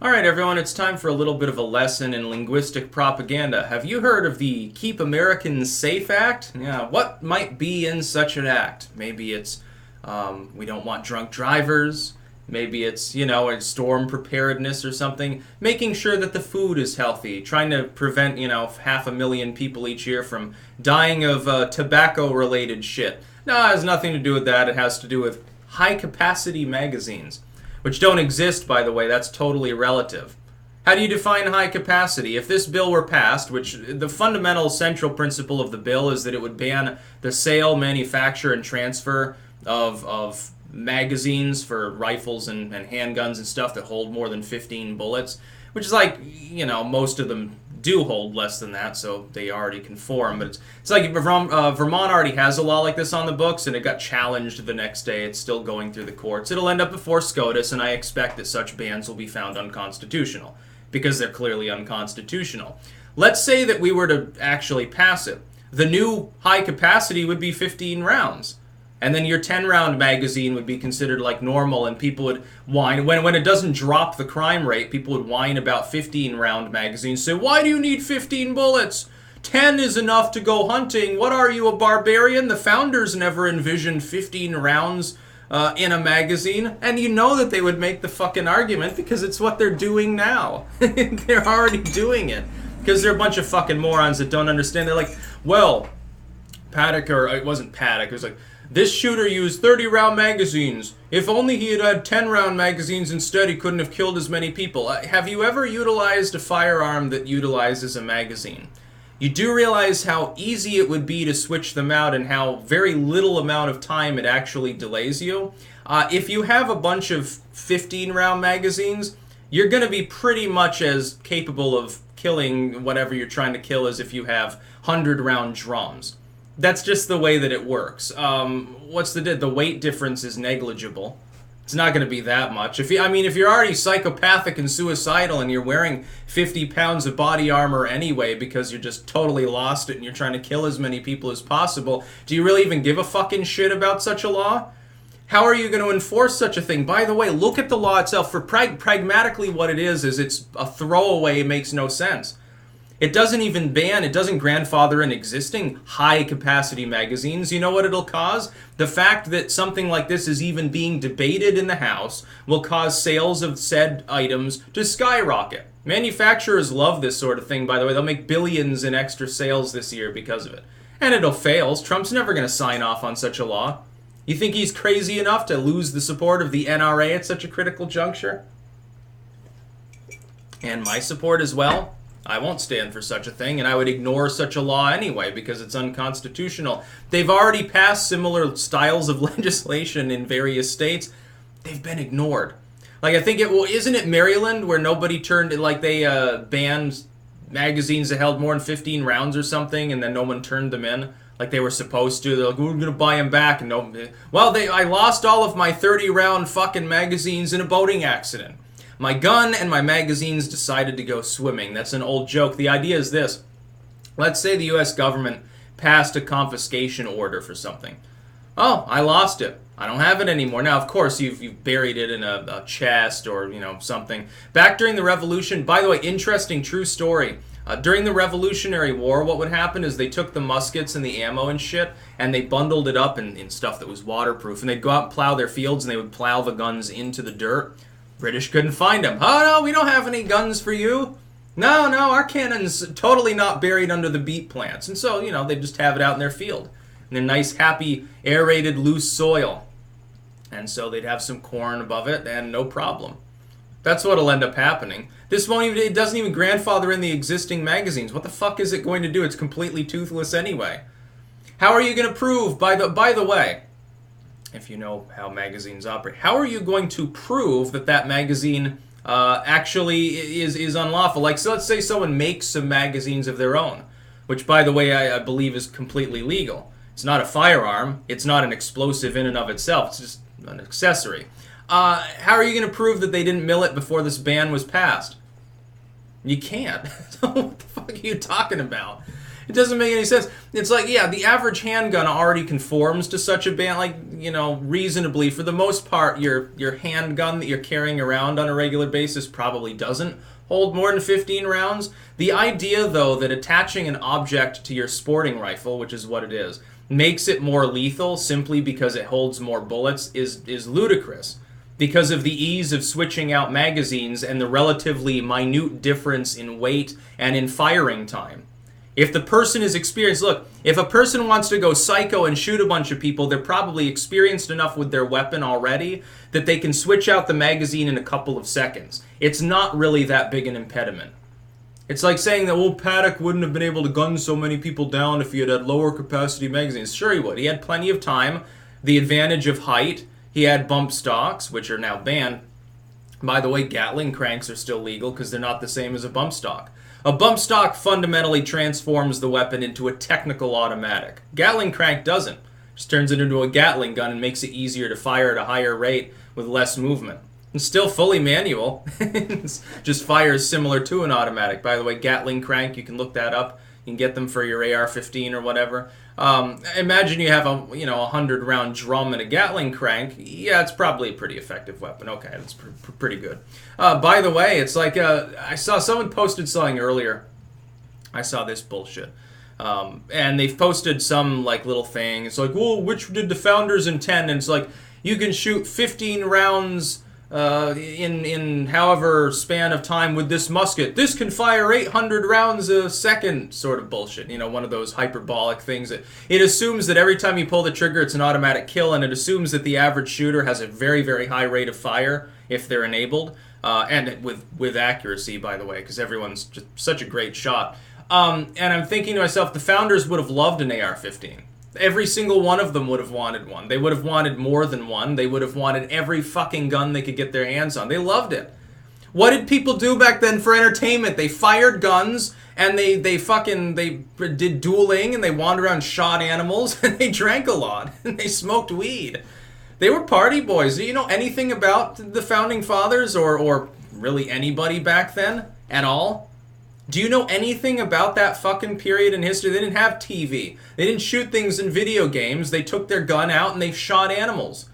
Alright everyone, it's time for a little bit of a lesson in linguistic propaganda. Have you heard of the Keep Americans Safe Act? Yeah, what might be in such an act? Maybe it's, we don't want drunk drivers. Maybe it's, a storm preparedness or something. Making sure that the food is healthy. Trying to prevent, 500,000 people each year from dying of tobacco-related shit. No, it has nothing to do with that. It has to do with high-capacity magazines. Which don't exist, by the way. That's totally relative. How do you define high capacity? If this bill were passed, which the fundamental central principle of the bill is that it would ban the sale, manufacture, and transfer of magazines for rifles and handguns and stuff that hold more than 15 bullets, which is like, most of them do hold less than that, so they already conform. But it's like Vermont already has a law like this on the books, and it got challenged the next day. It's still going through the courts. It'll end up before SCOTUS, and I expect that such bans will be found unconstitutional, because they're clearly unconstitutional. Let's say that we were to actually pass it. The new high capacity would be 15 rounds. And then your 10-round magazine would be considered like normal, and people would whine. When it doesn't drop the crime rate, people would whine about 15-round magazines. Say, why do you need 15 bullets? 10 is enough to go hunting. What are you, a barbarian? The founders never envisioned 15 rounds in a magazine. And you know that they would make the fucking argument because it's what they're doing now. They're already doing it. Because they're a bunch of fucking morons that don't understand. They're like, well, Paddock, or it wasn't Paddock, it was like, this shooter used 30-round magazines. If only he had had 10-round magazines instead, he couldn't have killed as many people. Have you ever utilized a firearm that utilizes a magazine? You do realize how easy it would be to switch them out and how very little amount of time it actually delays you. If you have a bunch of 15-round magazines, you're going to be pretty much as capable of killing whatever you're trying to kill as if you have 100-round drums. That's just the way that it works. The weight difference is negligible. It's not going to be that much. If you're already psychopathic and suicidal and you're wearing 50 pounds of body armor anyway because you're just totally lost it and you're trying to kill as many people as possible, do you really even give a fucking shit about such a law? How are you going to enforce such a thing? By the way, look at the law itself. For pragmatically what it is it's a throwaway, it makes no sense. It doesn't grandfather in existing high-capacity magazines. You know what it'll cause? The fact that something like this is even being debated in the House will cause sales of said items to skyrocket. Manufacturers love this sort of thing, by the way. They'll make billions in extra sales this year because of it. And it'll fail. Trump's never going to sign off on such a law. You think he's crazy enough to lose the support of the NRA at such a critical juncture? And my support as well? I won't stand for such a thing, and I would ignore such a law anyway because it's unconstitutional. They've already passed similar styles of legislation in various states. They've been ignored. Like, I think isn't it Maryland where nobody they banned magazines that held more than 15 rounds or something, and then no one turned them in like they were supposed to. They're like, we're going to buy them back. And I lost all of my 30-round fucking magazines in a boating accident. My gun and my magazines decided to go swimming. That's an old joke. The idea is this. Let's say the U.S. government passed a confiscation order for something. Oh, I lost it. I don't have it anymore. Now, of course, you've buried it in a chest or, something. Back during the Revolution, by the way, interesting true story. During the Revolutionary War, what would happen is they took the muskets and the ammo and shit, and they bundled it up in stuff that was waterproof, and they'd go out and plow their fields, and they would plow the guns into the dirt. British couldn't find them. Oh, no, we don't have any guns for you. No, our cannon's totally not buried under the beet plants. And so, they just have it out in their field. In their nice, happy, aerated, loose soil. And so they'd have some corn above it, and no problem. That's what'll end up happening. It doesn't even grandfather in the existing magazines. What the fuck is it going to do? It's completely toothless anyway. How are you going to prove, by the way, if you know how magazines operate, how are you going to prove that magazine actually is unlawful? Like, so let's say someone makes some magazines of their own, which, by the way, I believe is completely legal. It's not a firearm. It's not an explosive in and of itself. It's just an accessory. How are you going to prove that they didn't mill it before this ban was passed? You can't. What the fuck are you talking about? It doesn't make any sense. It's like, yeah, the average handgun already conforms to such a ban, like, reasonably. For the most part, your handgun that you're carrying around on a regular basis probably doesn't hold more than 15 rounds. The idea, though, that attaching an object to your sporting rifle, which is what it is, makes it more lethal simply because it holds more bullets is ludicrous. Because of the ease of switching out magazines and the relatively minute difference in weight and in firing time. If the person is experienced, look, if a person wants to go psycho and shoot a bunch of people, they're probably experienced enough with their weapon already that they can switch out the magazine in a couple of seconds. It's not really that big an impediment. It's like saying that old Paddock wouldn't have been able to gun so many people down if he had had lower capacity magazines. Sure he would. He had plenty of time, the advantage of height. He had bump stocks, which are now banned. By the way, Gatling cranks are still legal because they're not the same as a bump stock. A bump stock fundamentally transforms the weapon into a technical automatic. Gatling crank doesn't. Just turns it into a Gatling gun and makes it easier to fire at a higher rate with less movement. It's still fully manual. It just fires similar to an automatic. By the way, Gatling crank, you can look that up. You can get them for your AR-15 or whatever. Imagine you have a 100-round drum and a Gatling crank. Yeah, it's probably a pretty effective weapon. Okay, that's pretty good. By the way, it's like I saw someone posted something earlier. I saw this bullshit. And they've posted some like little thing. It's like, well, which did the founders intend? And it's like, you can shoot 15 rounds in however span of time with this musket. This can fire 800 rounds a second, sort of bullshit. One of those hyperbolic things. It assumes that every time you pull the trigger, it's an automatic kill, and it assumes that the average shooter has a very, very high rate of fire if they're enabled, and with accuracy, by the way, because everyone's just such a great shot. And I'm thinking to myself, the founders would have loved an AR-15. Every single one of them would have wanted one. They would have wanted more than one. They would have wanted every fucking gun they could get their hands on. They loved it. What did people do back then for entertainment? They fired guns, and they did dueling, and they wandered around and shot animals, and they drank a lot, and they smoked weed. They were party boys. Do you know anything about the founding fathers, or really anybody back then at all? Do you know anything about that fucking period in history? They didn't have TV. They didn't shoot things in video games. They took their gun out and they shot animals.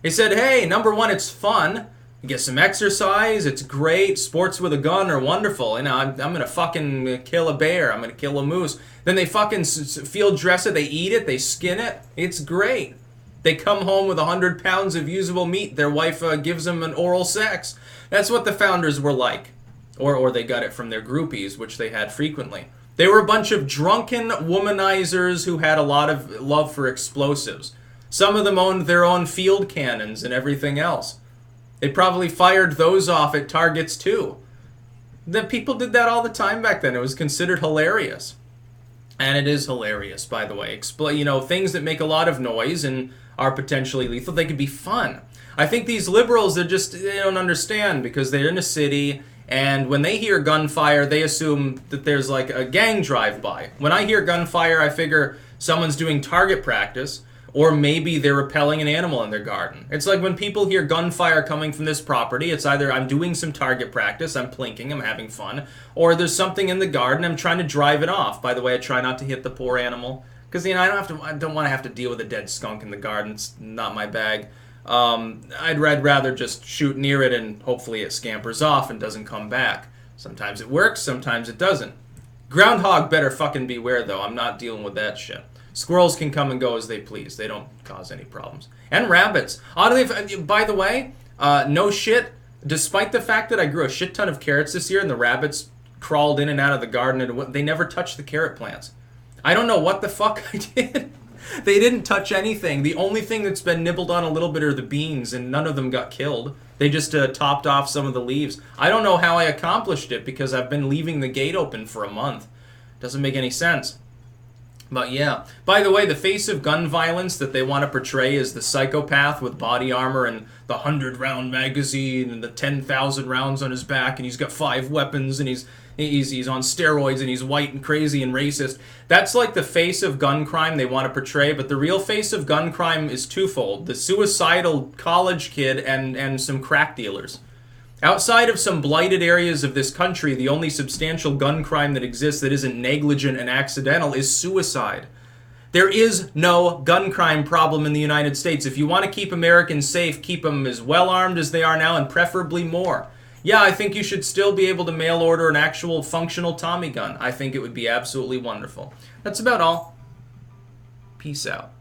They said, hey, number one, it's fun. You get some exercise. It's great. Sports with a gun are wonderful. I'm going to fucking kill a bear. I'm going to kill a moose. Then they fucking field dress it. They eat it. They skin it. It's great. They come home with 100 pounds of usable meat. Their wife gives them an oral sex. That's what the founders were like. Or they got it from their groupies, which they had frequently. They were a bunch of drunken womanizers who had a lot of love for explosives. Some of them owned their own field cannons and everything else. They probably fired those off at targets too. The people did that all the time back then. It was considered hilarious. And it is hilarious, by the way. Things that make a lot of noise and are potentially lethal, they could be fun. I think these liberals, they don't understand because they're in a city. And when they hear gunfire, they assume that there's like a gang drive-by. When I hear gunfire, I figure someone's doing target practice, or maybe they're repelling an animal in their garden. It's like when people hear gunfire coming from this property, it's either I'm doing some target practice, I'm plinking, I'm having fun, or there's something in the garden, I'm trying to drive it off. By the way, I try not to hit the poor animal, because I don't want to have to deal with a dead skunk in the garden. It's not my bag. I'd rather just shoot near it and hopefully it scampers off and doesn't come back. Sometimes it works, sometimes it doesn't. Groundhog better fucking beware though. I'm not dealing with that shit. Squirrels can come and go as they please. They don't cause any problems. And rabbits. Oddly, by the way, no shit, despite the fact that I grew a shit ton of carrots this year and the rabbits crawled in and out of the garden, and they never touched the carrot plants. I don't know what the fuck I did. They didn't touch anything. The only thing that's been nibbled on a little bit are the beans, and none of them got killed. They just topped off some of the leaves. I don't know how I accomplished it because I've been leaving the gate open for a month. Doesn't make any sense. But yeah. By the way, the face of gun violence that they want to portray is the psychopath with body armor and the 100-round magazine and the 10,000 rounds on his back, and he's got 5 weapons, and he's on steroids, and he's white and crazy and racist. That's like the face of gun crime they want to portray, but the real face of gun crime is twofold. The suicidal college kid and some crack dealers. Outside of some blighted areas of this country, the only substantial gun crime that exists that isn't negligent and accidental is suicide. There is no gun crime problem in the United States. If you want to keep Americans safe, keep them as well armed as they are now and preferably more. Yeah, I think you should still be able to mail order an actual functional Tommy gun. I think it would be absolutely wonderful. That's about all. Peace out.